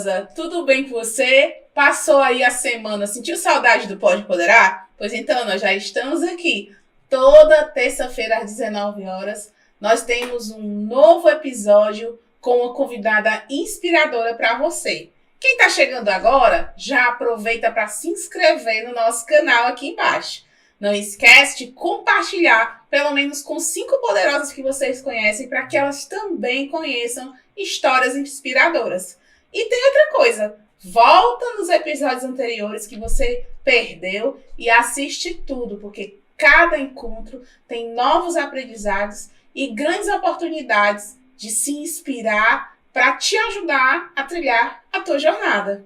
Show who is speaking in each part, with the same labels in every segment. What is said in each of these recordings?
Speaker 1: poderosa, tudo bem com você? Passou aí a semana, sentiu saudade do Pode Poderá? Pois então, nós já estamos aqui. Toda terça-feira às 19 horas, nós temos um novo episódio com uma convidada inspiradora para você. Quem está chegando agora, já aproveita para se inscrever no nosso canal aqui embaixo. Não esquece de compartilhar, pelo menos com 5 poderosas que vocês conhecem, para que elas também conheçam histórias inspiradoras. E tem outra coisa, volta nos episódios anteriores que você perdeu e assiste tudo, porque cada encontro tem novos aprendizados e grandes oportunidades de se inspirar para te ajudar a trilhar a tua jornada.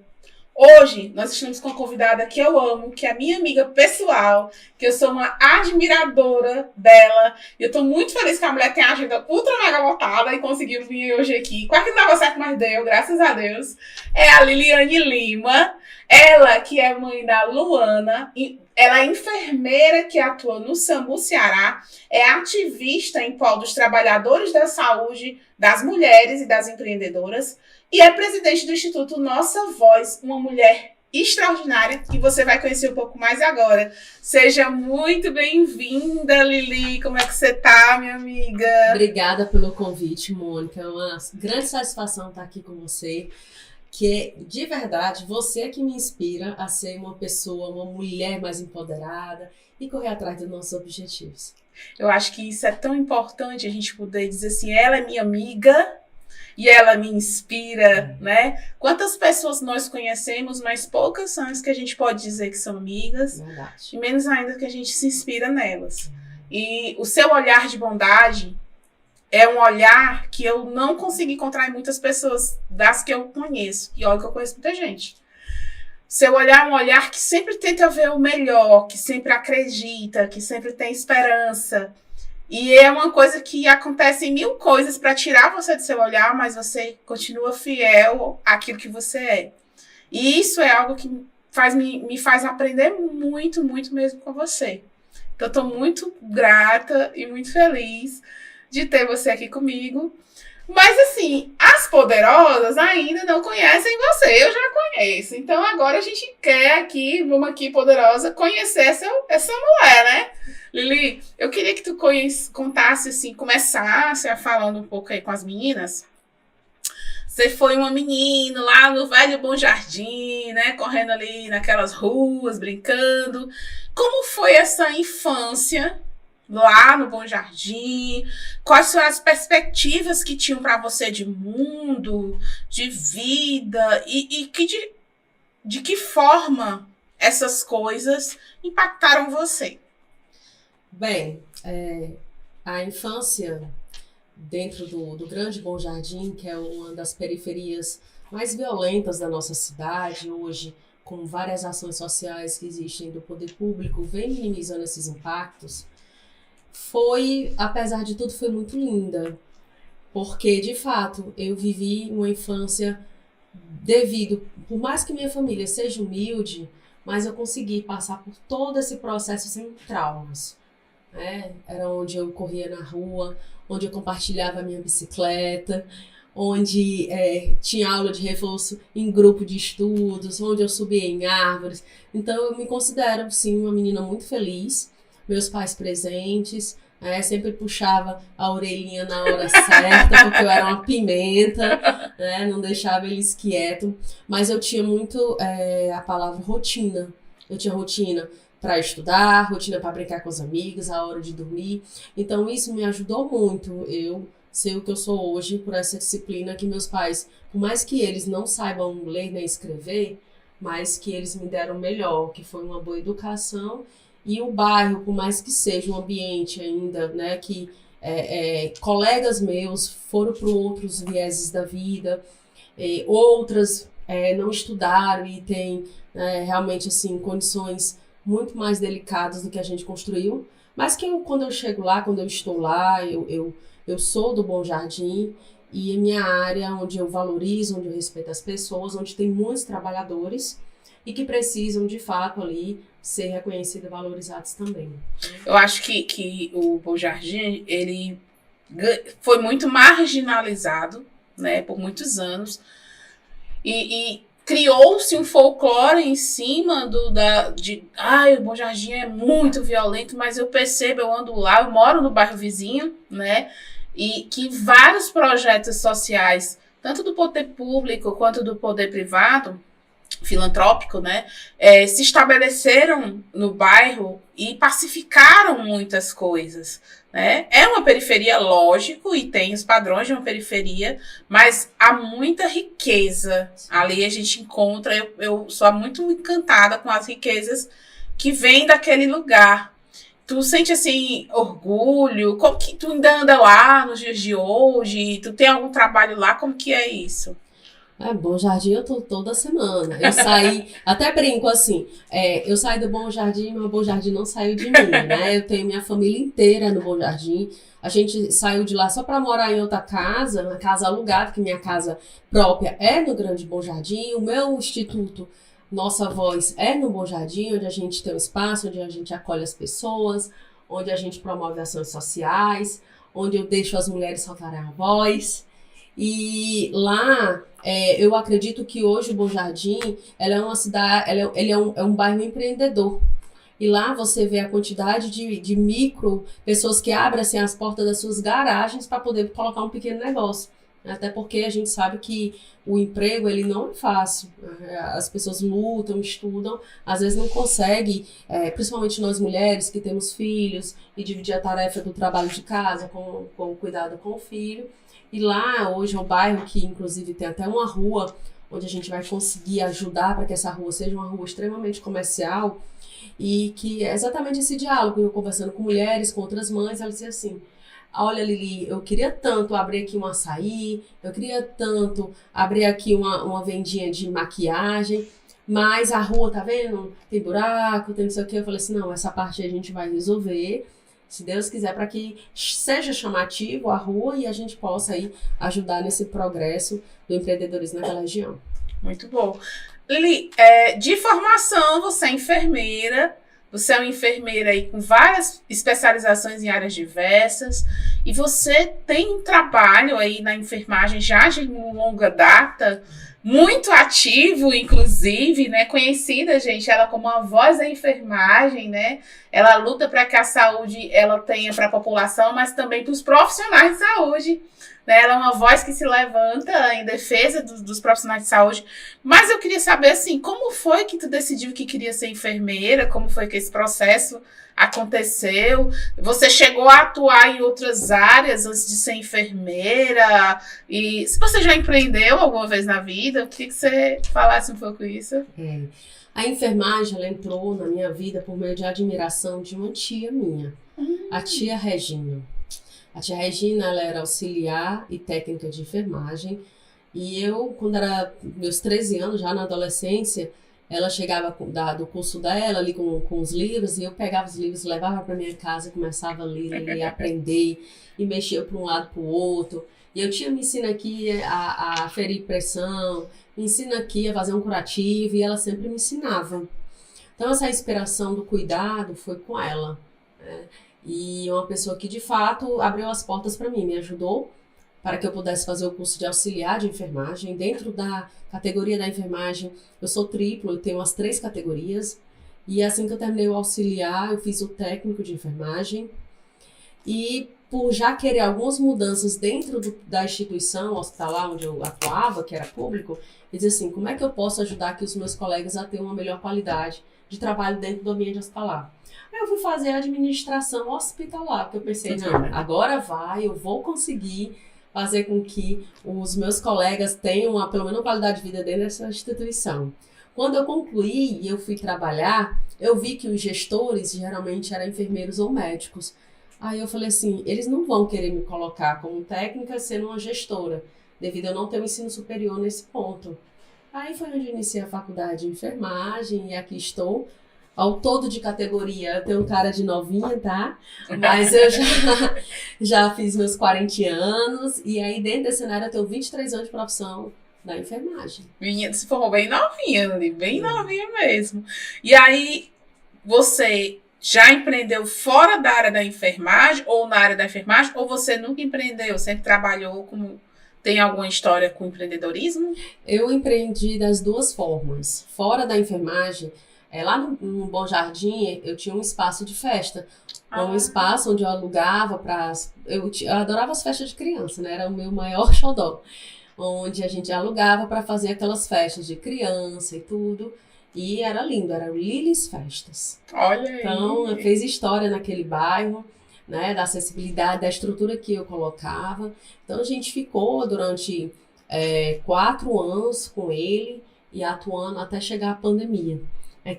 Speaker 1: Hoje, nós estamos com uma convidada que eu amo, que é minha amiga pessoal, que eu sou uma admiradora dela. E eu tô muito feliz que a mulher tem a agenda ultra mega lotada e conseguiu vir hoje aqui. Quase que não dava certo, mas deu, graças a Deus. É a Liliane Lima. Ela que é mãe da Luana. Ela é enfermeira que atua no SAMU Ceará. É ativista em prol dos trabalhadores da saúde, das mulheres e das empreendedoras. E é presidente do Instituto Nossa Voz, uma mulher extraordinária, que você vai conhecer um pouco mais agora. Seja muito bem-vinda, Lili. Como é que você tá, minha amiga?
Speaker 2: Obrigada pelo convite, Mônica. É uma grande satisfação estar aqui com você. Que, de verdade, você que me inspira a ser uma pessoa, uma mulher mais empoderada e correr atrás dos nossos objetivos.
Speaker 1: Eu acho que isso é tão importante, a gente poder dizer assim, ela é minha amiga e ela me inspira, né? Quantas pessoas nós conhecemos, mas poucas são as que a gente pode dizer que são amigas.
Speaker 2: Verdade.
Speaker 1: E menos ainda que a gente se inspira nelas. E o seu olhar de bondade é um olhar que eu não consigo encontrar em muitas pessoas das que eu conheço. E olha que eu conheço muita gente. Seu olhar é um olhar que sempre tenta ver o melhor, que sempre acredita, que sempre tem esperança. E é uma coisa que acontece em 1000 coisas para tirar você do seu olhar, mas você continua fiel àquilo que você é. E isso é algo que me faz aprender muito, muito mesmo com você. Então, eu estou muito grata e muito feliz de ter você aqui comigo. Mas, assim, as poderosas ainda não conhecem você. Eu já conheço. Então, agora a gente quer aqui, vamos aqui, poderosa, conhecer essa mulher, né? Lili, eu queria que tu contasse, assim, começasse a falando um pouco aí com as meninas. Você foi uma menina lá no Velho Bom Jardim, né? Correndo ali naquelas ruas, brincando. Como foi essa infância lá no Bom Jardim? Quais foram as perspectivas que tinham para você de mundo, de vida? E de que forma essas coisas impactaram você?
Speaker 2: Bem, a infância dentro do Grande Bom Jardim, que é uma das periferias mais violentas da nossa cidade, hoje, com várias ações sociais que existem do poder público, vem minimizando esses impactos, apesar de tudo, foi muito linda. Porque, de fato, eu vivi uma infância por mais que minha família seja humilde, mas eu consegui passar por todo esse processo sem traumas. Era onde eu corria na rua, onde eu compartilhava a minha bicicleta, onde tinha aula de reforço em grupo de estudos, onde eu subia em árvores. Então eu me considero, sim, uma menina muito feliz, meus pais presentes, sempre puxava a orelhinha na hora certa, porque eu era uma pimenta, não deixava eles quietos, mas eu tinha muito a palavra rotina. Eu tinha rotina para estudar, rotina para brincar com os amigos, a hora de dormir. Então isso me ajudou muito, eu ser o que eu sou hoje por essa disciplina que meus pais, por mais que eles não saibam ler nem escrever, mas que eles me deram melhor, que foi uma boa educação. E o bairro, por mais que seja um ambiente ainda, né, que colegas meus foram para outros vieses da vida, outras não estudaram e têm realmente assim, condições muito mais delicadas do que a gente construiu, mas que quando eu chego lá, quando eu estou lá, eu sou do Bom Jardim e a minha área onde eu valorizo, onde eu respeito as pessoas, onde tem muitos trabalhadores e que precisam, de fato, ali ser reconhecidos e valorizados também.
Speaker 1: Eu acho que o Bom Jardim, ele foi muito marginalizado, né, por muitos anos. e criou-se um folclore em cima o Bom Jardim é muito violento, mas eu percebo, eu ando lá, eu moro no bairro vizinho, né? E que vários projetos sociais, tanto do poder público quanto do poder privado, filantrópico, né, se estabeleceram no bairro e pacificaram muitas coisas, né? É uma periferia, lógico, e tem os padrões de uma periferia, mas há muita riqueza. Ali a gente encontra, eu sou muito encantada com as riquezas que vêm daquele lugar. Tu sente, assim, orgulho? Como que tu ainda anda lá nos dias de hoje? Tu tem algum trabalho lá? Como que é isso?
Speaker 2: Bom Jardim eu tô toda semana. Eu saí, até brinco assim, eu saí do Bom Jardim, mas o Bom Jardim não saiu de mim, né? Eu tenho minha família inteira no Bom Jardim. A gente saiu de lá só para morar em outra casa, uma casa alugada, que minha casa própria é no Grande Bom Jardim. O meu instituto, Nossa Voz, é no Bom Jardim, onde a gente tem um espaço, onde a gente acolhe as pessoas, onde a gente promove ações sociais, onde eu deixo as mulheres soltarem a voz. E lá, eu acredito que hoje o Bom Jardim, ela é uma cidade, ele é um bairro empreendedor. E lá você vê a quantidade de micro pessoas que abrem assim, as portas das suas garagens para poder colocar um pequeno negócio. Até porque a gente sabe que o emprego ele não é fácil. As pessoas lutam, estudam, às vezes não conseguem, principalmente nós mulheres que temos filhos e dividir a tarefa do trabalho de casa com o cuidado com o filho. E lá, hoje, é um bairro que, inclusive, tem até uma rua onde a gente vai conseguir ajudar para que essa rua seja uma rua extremamente comercial e que é exatamente esse diálogo. Eu conversando com mulheres, com outras mães, elas diziam assim, olha, Lili, eu queria tanto abrir aqui um açaí, eu queria tanto abrir aqui uma vendinha de maquiagem, mas a rua, tá vendo? Tem buraco, tem não sei o quê. Eu falei assim, não, essa parte a gente vai resolver. Se Deus quiser, para que seja chamativo a rua e a gente possa aí ajudar nesse progresso do empreendedorismo naquela região.
Speaker 1: Muito bom. Lili, de formação, você é enfermeira, você é uma enfermeira aí com várias especializações em áreas diversas, e você tem um trabalho aí na enfermagem já de longa data, muito ativo, inclusive, né? Conhecida, gente, ela como a voz da enfermagem, né? Ela luta para que a saúde ela tenha para a população, mas também para os profissionais de saúde. Né? Ela é uma voz que se levanta em defesa dos profissionais de saúde. Mas eu queria saber, assim, como foi que tu decidiu que queria ser enfermeira? Como foi que esse processo aconteceu? Você chegou a atuar em outras áreas antes de ser enfermeira? E se você já empreendeu alguma vez na vida, eu queria que você falasse um pouco isso.
Speaker 2: A enfermagem, ela entrou na minha vida por meio de admiração de uma tia minha, a tia Regina. A tia Regina, ela era auxiliar e técnica de enfermagem. E eu, quando era meus 13 anos, já na adolescência, ela chegava do curso dela ali com os livros, e eu pegava os livros, levava para minha casa, começava a ler, aprender, e mexia para um lado para o outro. E eu tinha me ensina aqui a ferir pressão, me ensina aqui a fazer um curativo, e ela sempre me ensinava. Então, essa inspiração do cuidado foi com ela, né? E uma pessoa que, de fato, abriu as portas para mim, me ajudou para que eu pudesse fazer o curso de auxiliar de enfermagem. Dentro da categoria da enfermagem, eu sou triplo, eu tenho as 3 categorias. E assim que eu terminei o auxiliar, eu fiz o técnico de enfermagem. E por já querer algumas mudanças dentro da instituição hospitalar onde eu atuava, que era público, eu dizia assim, como é que eu posso ajudar aqui os meus colegas a ter uma melhor qualidade de trabalho dentro do ambiente hospitalar? Aí eu fui fazer a administração hospitalar, porque eu pensei, não, agora eu vou conseguir fazer com que os meus colegas tenham pelo menos uma qualidade de vida dentro dessa instituição. Quando eu concluí e eu fui trabalhar, eu vi que os gestores geralmente eram enfermeiros ou médicos. Aí eu falei assim, eles não vão querer me colocar como técnica sendo uma gestora, devido a eu não ter um ensino superior nesse ponto. Aí foi onde eu iniciei a faculdade de enfermagem e aqui estou. Ao todo de categoria, eu tenho cara de novinha, tá? Mas eu já fiz meus 40 anos e aí dentro desse cenário eu tenho 23 anos de profissão da enfermagem.
Speaker 1: Menina, se formou bem novinha, bem novinha mesmo. E aí, você já empreendeu fora da área da enfermagem ou na área da enfermagem, ou você nunca empreendeu, sempre trabalhou como tem alguma história com empreendedorismo?
Speaker 2: Eu empreendi das duas formas. Fora da enfermagem, lá no Bom Jardim, eu tinha um espaço de festa. Um espaço onde eu alugava para... Eu adorava as festas de criança, né? Era o meu maior xodó. Onde a gente alugava para fazer aquelas festas de criança e tudo. E era lindo, era o Lily's Festas.
Speaker 1: Olha aí.
Speaker 2: Então, fez história naquele bairro, né? Da acessibilidade, da estrutura que eu colocava. Então, a gente ficou durante 4 anos com ele e atuando até chegar a pandemia.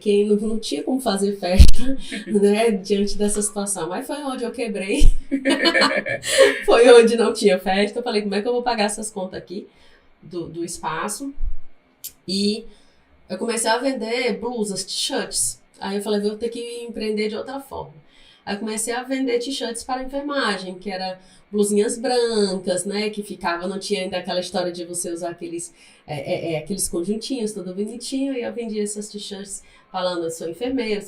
Speaker 2: Que não tinha como fazer festa, né, diante dessa situação. Mas foi onde eu quebrei. Foi onde não tinha festa. Eu falei, como é que eu vou pagar essas contas aqui do espaço? E eu comecei a vender blusas, t-shirts. Aí eu falei, vou ter que empreender de outra forma. Aí eu comecei a vender t-shirts para enfermagem, que era blusinhas brancas, né, que ficava, não tinha ainda aquela história de você usar aqueles conjuntinhos, tudo bonitinho, e eu vendia essas t-shirts falando, eu sou enfermeira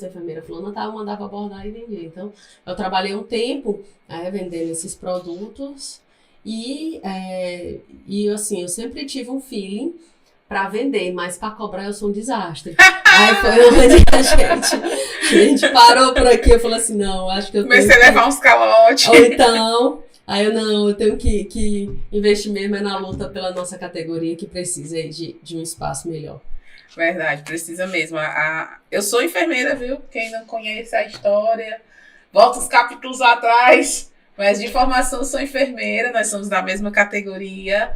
Speaker 2: fulana tal, mandava bordar e vendia. Então, eu trabalhei um tempo vendendo esses produtos e assim, eu sempre tive um feeling para vender, mas para cobrar eu sou um desastre. Aí foi onde a gente parou por aqui, eu falei assim, não, acho que eu
Speaker 1: comecei a levar uns calotes.
Speaker 2: Ou então, eu tenho que investir mesmo na luta pela nossa categoria, que precisa aí de um espaço melhor.
Speaker 1: Verdade, precisa mesmo. Eu sou enfermeira, viu? Quem não conhece a história, volta os capítulos lá atrás. Mas de formação eu sou enfermeira, nós somos da mesma categoria.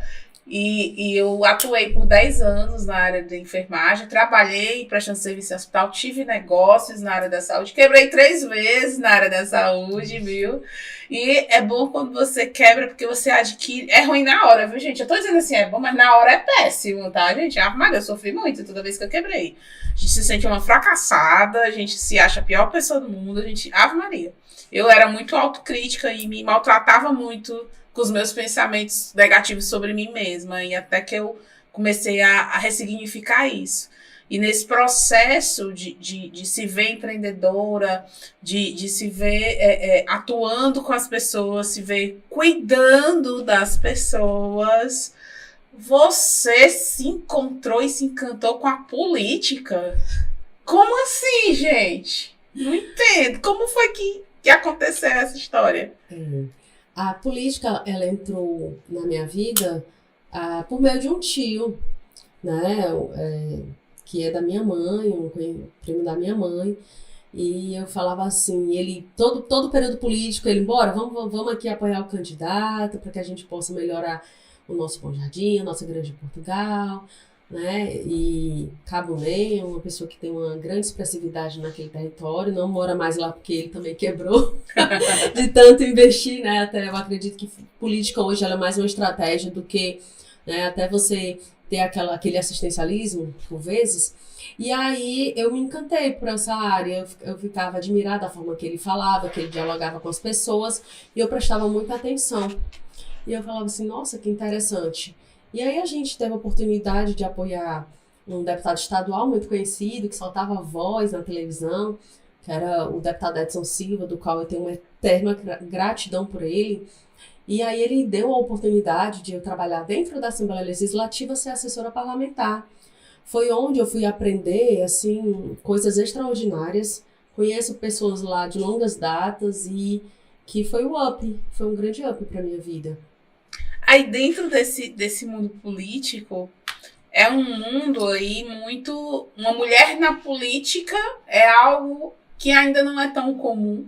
Speaker 1: E eu atuei por 10 anos na área de enfermagem, trabalhei prestando serviço em hospital, tive negócios na área da saúde, quebrei 3 vezes na área da saúde, viu? E é bom quando você quebra, porque você adquire... É ruim na hora, viu, gente? Eu tô dizendo assim, é bom, mas na hora é péssimo, tá, gente? Mas eu sofri muito toda vez que eu quebrei. A gente se sente uma fracassada, a gente se acha a pior pessoa do mundo, Ave Maria. Eu era muito autocrítica e me maltratava muito com os meus pensamentos negativos sobre mim mesma, e até que eu comecei a ressignificar isso. E nesse processo de se ver empreendedora, de se ver atuando com as pessoas, se ver cuidando das pessoas, você se encontrou e se encantou com a política. Como assim, gente? Não entendo. Como foi que aconteceu essa história?
Speaker 2: A política, ela entrou na minha vida por meio de um tio, né, que é da minha mãe, um primo da minha mãe, e eu falava assim, ele, todo período político, ele, bora, vamos aqui apoiar o candidato, para que a gente possa melhorar o nosso Bom Jardim, a nossa Grande Portugal, né, e Cabo Nem é uma pessoa que tem uma grande expressividade naquele território, não mora mais lá porque ele também quebrou de tanto investir, né, até eu acredito que política hoje ela é mais uma estratégia do que, né, até você ter aquele assistencialismo, por vezes, e aí eu me encantei por essa área, eu ficava admirada da forma que ele falava, que ele dialogava com as pessoas, e eu prestava muita atenção, e eu falava assim, nossa, que interessante. E aí a gente teve a oportunidade de apoiar um deputado estadual muito conhecido, que soltava voz na televisão, que era o deputado Edson Silva, do qual eu tenho uma eterna gratidão por ele. E aí ele deu a oportunidade de eu trabalhar dentro da Assembleia Legislativa, ser assessora parlamentar. Foi onde eu fui aprender, assim, coisas extraordinárias. Conheço pessoas lá de longas datas e que foi um grande up para minha vida.
Speaker 1: Aí dentro desse mundo político, é um mundo aí muito... Uma mulher na política é algo que ainda não é tão comum,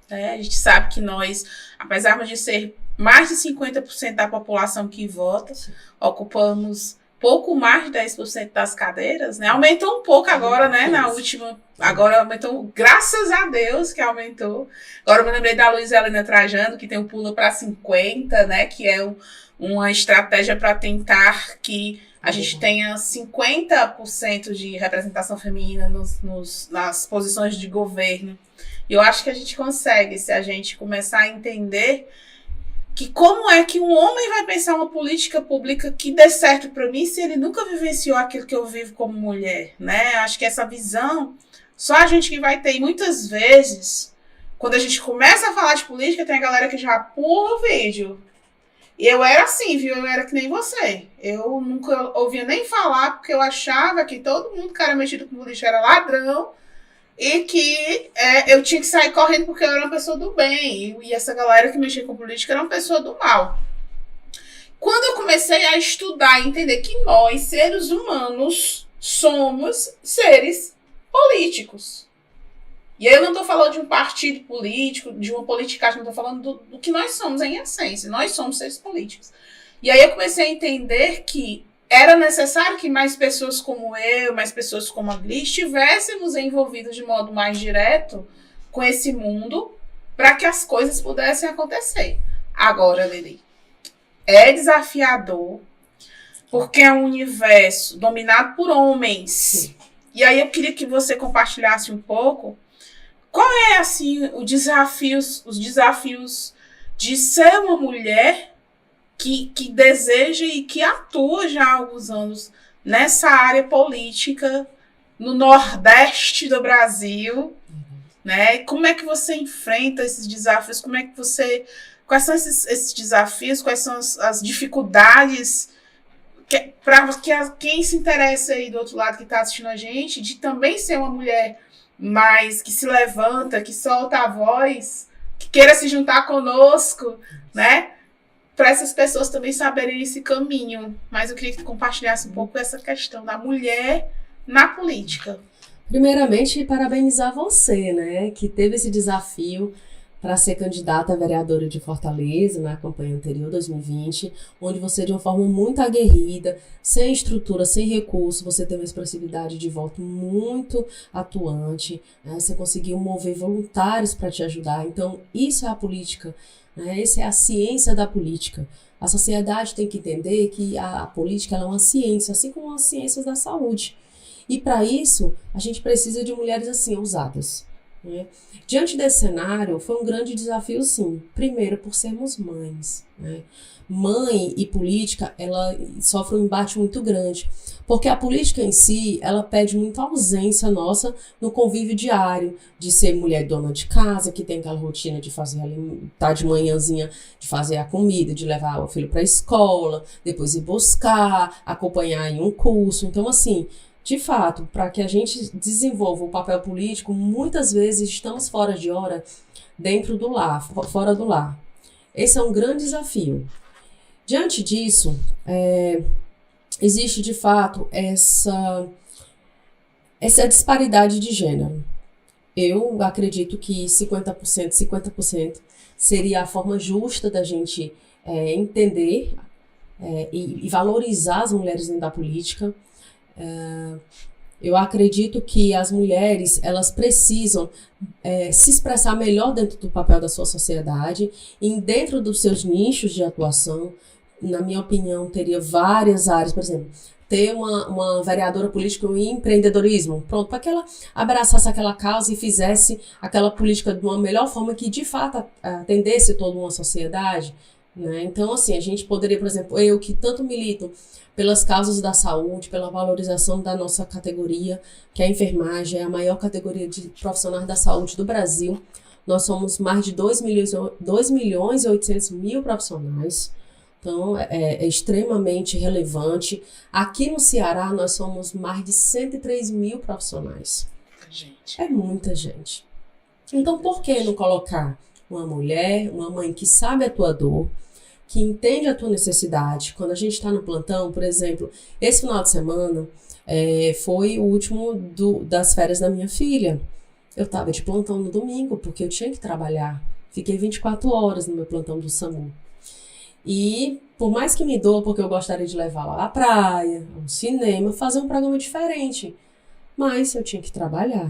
Speaker 1: né? A gente sabe que nós, apesar de ser mais de 50% da população que vota, ocupamos pouco mais de 10% das cadeiras, né? Aumentou um pouco agora, né? Na última... Agora aumentou, graças a Deus que aumentou. Agora eu me lembrei da Luísa Helena Trajano, que tem o Pula para 50, né? Que é uma estratégia para tentar que a gente tenha 50% de representação feminina nas posições de governo. E eu acho que a gente consegue, se a gente começar a entender que como é que um homem vai pensar uma política pública que dê certo para mim se ele nunca vivenciou aquilo que eu vivo como mulher, né? Acho que essa visão, só a gente que vai ter. E muitas vezes, quando a gente começa a falar de política, tem a galera que já pula o vídeo. E eu era assim, viu? Eu era que nem você. Eu nunca ouvia nem falar, porque eu achava que todo mundo que era mexido com política era ladrão e que eu tinha que sair correndo porque eu era uma pessoa do bem. E essa galera que mexia com política era uma pessoa do mal. Quando eu comecei a estudar e entender que nós, seres humanos, somos seres políticos. E aí eu não estou falando de um partido político, de uma politicagem, não estou falando do que nós somos em essência. Nós somos seres políticos. E aí eu comecei a entender que era necessário que mais pessoas como eu, mais pessoas como a Gli, estivéssemos envolvidos de modo mais direto com esse mundo para que as coisas pudessem acontecer. Agora, Lili, é desafiador porque é um universo dominado por homens. Sim. E aí eu queria que você compartilhasse um pouco qual é, assim, os desafios de ser uma mulher que deseja e que atua já há alguns anos nessa área política no Nordeste do Brasil, né? Como é que você enfrenta esses desafios? Quais são esses desafios? Quais são as dificuldades para quem se interessa aí do outro lado que está assistindo a gente, de também ser uma mulher mais que se levanta, que solta a voz, que queira se juntar conosco, né? Para essas pessoas também saberem esse caminho. Mas eu queria que tu compartilhasse um pouco essa questão da mulher na política.
Speaker 2: Primeiramente, parabenizar você, né, que teve esse desafio para ser candidata a vereadora de Fortaleza na campanha anterior, 2020, onde você, de uma forma muito aguerrida, sem estrutura, sem recurso, você teve uma expressividade de voto muito atuante, né? Você conseguiu mover voluntários para te ajudar. Então, isso é a política, né? Essa é a ciência da política. A sociedade tem que entender que a política ela é uma ciência, assim como as ciências da saúde. E para isso, a gente precisa de mulheres assim, ousadas. Né? Diante desse cenário, foi um grande desafio, sim. Primeiro, por sermos mães. Né? Mãe e política, ela sofre um embate muito grande. Porque a política em si, ela pede muita ausência nossa no convívio diário, de ser mulher dona de casa, que tem aquela rotina de fazer, tá de manhãzinha, de fazer a comida, de levar o filho para a escola, depois ir buscar, acompanhar em um curso. Então, assim, de fato, para que a gente desenvolva o papel político, muitas vezes estamos fora de hora dentro do lar, fora do lar. Esse é um grande desafio. Diante disso, existe de fato essa disparidade de gênero. Eu acredito que 50% seria a forma justa da gente entender e valorizar as mulheres dentro da política. Eu acredito que as mulheres elas precisam se expressar melhor dentro do papel da sua sociedade e dentro dos seus nichos de atuação. Na minha opinião, teria várias áreas, por exemplo, ter uma vereadora política em empreendedorismo, pronto, para que ela abraçasse aquela causa e fizesse aquela política de uma melhor forma que de fato atendesse toda uma sociedade, né? Então, assim, a gente poderia, por exemplo, eu que tanto milito pelas causas da saúde, pela valorização da nossa categoria, que é a enfermagem, é a maior categoria de profissionais da saúde do Brasil. Nós somos mais de 2.800.000 profissionais, então é extremamente relevante. Aqui no Ceará, nós somos mais de 103 mil profissionais.
Speaker 1: Gente.
Speaker 2: É muita gente. Então, por que não colocar uma mulher, uma mãe que sabe a tua dor, que entende a tua necessidade? Quando a gente está no plantão, por exemplo, esse final de semana foi o último das férias da minha filha. Eu estava de plantão no domingo, porque eu tinha que trabalhar. Fiquei 24 horas no meu plantão do SAMU. E por mais que me doa, porque eu gostaria de levar lá à praia, ao cinema, fazer um programa diferente. Mas eu tinha que trabalhar.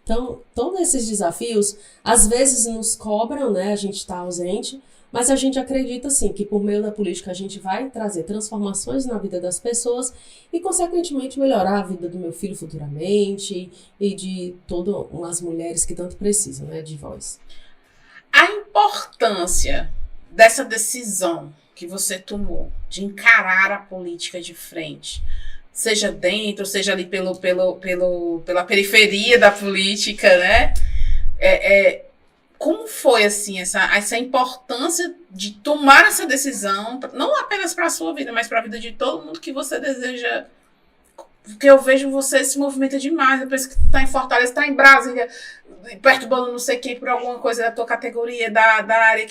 Speaker 2: Então, todos esses desafios, às vezes nos cobram, né? A gente está ausente, mas a gente acredita, sim, que por meio da política a gente vai trazer transformações na vida das pessoas e, consequentemente, melhorar a vida do meu filho futuramente e de todas as mulheres que tanto precisam, né, de voz.
Speaker 1: A importância dessa decisão que você tomou de encarar a política de frente, seja dentro, seja ali pela periferia da política, né? como foi, assim, essa importância de tomar essa decisão, não apenas para a sua vida, mas para a vida de todo mundo que você deseja? Porque eu vejo você se movimenta demais. Depois que tá em Fortaleza, tá em Brasília, perturbando não sei quem por alguma coisa da tua categoria, da área.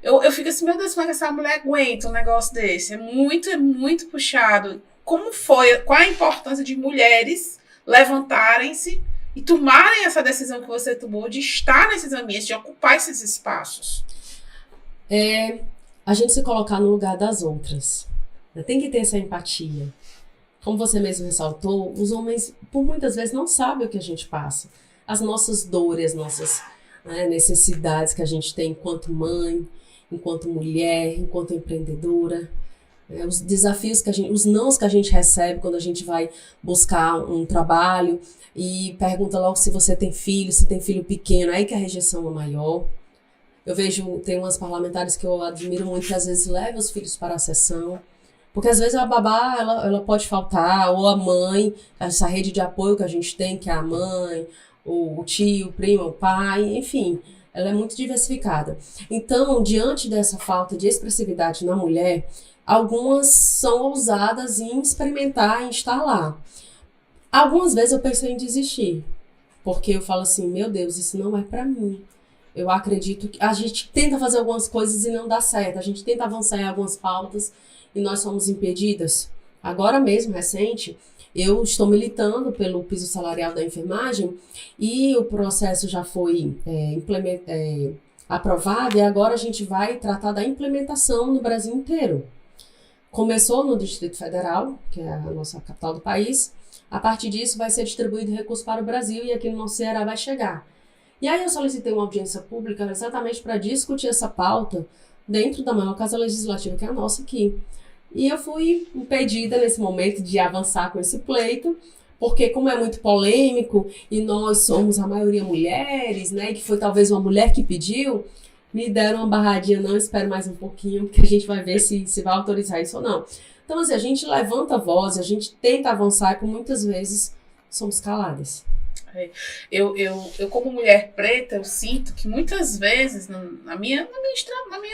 Speaker 1: Eu fico assim, meu Deus, como é que essa mulher aguenta um negócio desse? É muito puxado. Como foi? Qual a importância de mulheres levantarem-se e tomarem essa decisão que você tomou de estar nesses ambientes, de ocupar esses espaços?
Speaker 2: A gente se colocar no lugar das outras. Tem que ter essa empatia. Como você mesmo ressaltou, os homens, por muitas vezes, não sabem o que a gente passa. As nossas dores, as nossas necessidades que a gente tem enquanto mãe, enquanto mulher, enquanto empreendedora. Os desafios os nãos que a gente recebe quando a gente vai buscar um trabalho e pergunta logo se você tem filho, se tem filho pequeno, aí que a rejeição é maior. Eu vejo, tem umas parlamentares que eu admiro muito, que às vezes levam os filhos para a sessão, porque às vezes a babá, ela pode faltar, ou a mãe, essa rede de apoio que a gente tem, que é a mãe, o tio, o primo, o pai, enfim, ela é muito diversificada. Então, diante dessa falta de expressividade na mulher, algumas são ousadas em experimentar, em estar lá. Algumas vezes eu pensei em desistir, porque eu falo assim, meu Deus, isso não é pra mim. Eu acredito que a gente tenta fazer algumas coisas e não dá certo, a gente tenta avançar em algumas pautas e nós somos impedidas. Agora mesmo, recente, eu estou militando pelo piso salarial da enfermagem e o processo já foi aprovado e agora a gente vai tratar da implementação no Brasil inteiro. Começou no Distrito Federal, que é a nossa capital do país. A partir disso vai ser distribuído recurso para o Brasil e aqui no nosso Ceará vai chegar. E aí eu solicitei uma audiência pública exatamente para discutir essa pauta dentro da maior casa legislativa que é a nossa aqui. E eu fui impedida nesse momento de avançar com esse pleito, porque como é muito polêmico e nós somos a maioria mulheres, né, que foi talvez uma mulher que pediu, me deram uma barradinha, não, espero mais um pouquinho, que a gente vai ver se vai autorizar isso ou não. Então, assim, a gente levanta a voz, a gente tenta avançar e por muitas vezes somos caladas.
Speaker 1: Eu como mulher preta, eu sinto que muitas vezes na minha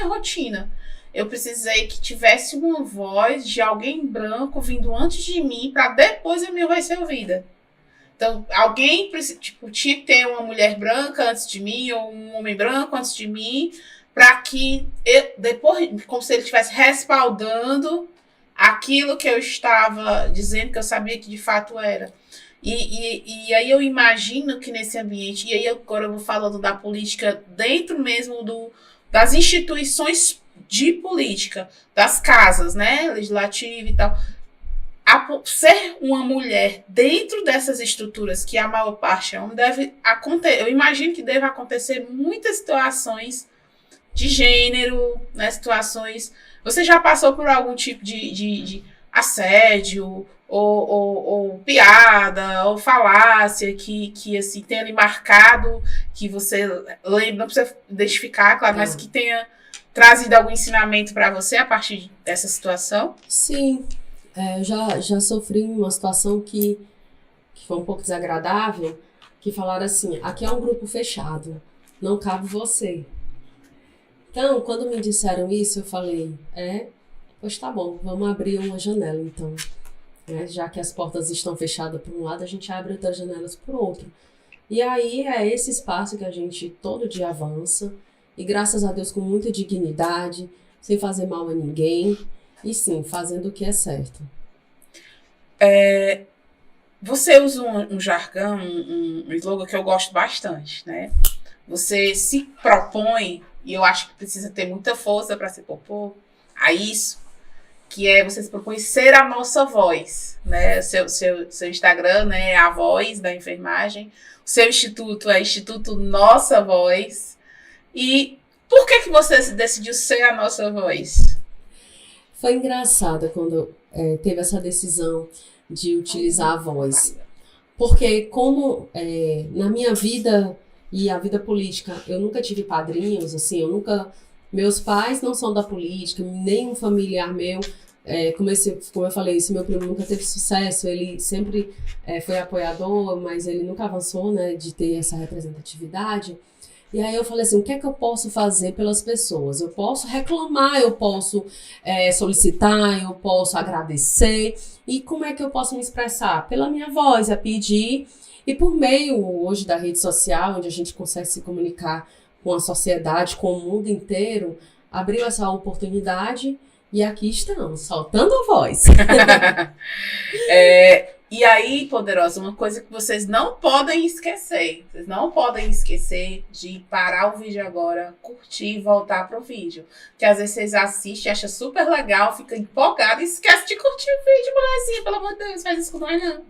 Speaker 1: rotina, eu precisei que tivesse uma voz de alguém branco vindo antes de mim para depois a minha voz ser ouvida. Então, alguém tinha que ter uma mulher branca antes de mim ou um homem branco antes de mim para que depois, como se ele estivesse respaldando aquilo que eu estava dizendo, que eu sabia que de fato era. E aí eu imagino que nesse ambiente, e aí agora eu vou falando da política dentro mesmo das instituições de política, das casas, né, legislativa e tal, ser uma mulher dentro dessas estruturas, que a maior parte é homem, eu imagino que deve acontecer muitas situações de gênero, né, situações... Você já passou por algum tipo de assédio, ou piada, ou falácia que assim, tenha lhe marcado, que você lembra, não precisa identificar, claro, mas que tenha trazido algum ensinamento para você a partir dessa situação?
Speaker 2: Sim, eu já sofri uma situação que foi um pouco desagradável, que falaram assim, aqui é um grupo fechado, não cabe você. Então, quando me disseram isso, eu falei, pois tá bom, vamos abrir uma janela então. Já que as portas estão fechadas por um lado, a gente abre outras janelas por outro. E aí é esse espaço que a gente todo dia avança, e graças a Deus com muita dignidade, sem fazer mal a ninguém, e sim, fazendo o que é certo.
Speaker 1: Você usa um jargão, um slogan que eu gosto bastante, né? Você se propõe, e eu acho que precisa ter muita força para se propor a isso, que você se propõe ser a nossa voz, né? Seu Instagram, né, é a voz da enfermagem, o seu instituto é Instituto Nossa Voz. E por que você decidiu ser a nossa voz?
Speaker 2: Foi engraçado quando teve essa decisão de utilizar a voz. Porque como na minha vida e a vida política, eu nunca tive padrinhos, assim, meus pais não são da política, nenhum familiar meu, como eu falei, esse meu primo nunca teve sucesso, ele sempre foi apoiador, mas ele nunca avançou, né, de ter essa representatividade. E aí eu falei assim, o que é que eu posso fazer pelas pessoas? Eu posso reclamar, eu posso solicitar, eu posso agradecer. E como é que eu posso me expressar? Pela minha voz, a pedir. E por meio hoje da rede social, onde a gente consegue se comunicar com a sociedade, com o mundo inteiro, abriu essa oportunidade e aqui estamos, soltando a voz.
Speaker 1: E aí, poderosa, uma coisa que vocês não podem esquecer. Vocês não podem esquecer de parar o vídeo agora, curtir e voltar pro vídeo. Porque às vezes vocês assistem, acham super legal, fica empolgado e esquece de curtir o vídeo, mulherzinha. Pelo amor de Deus, faz isso com nós não.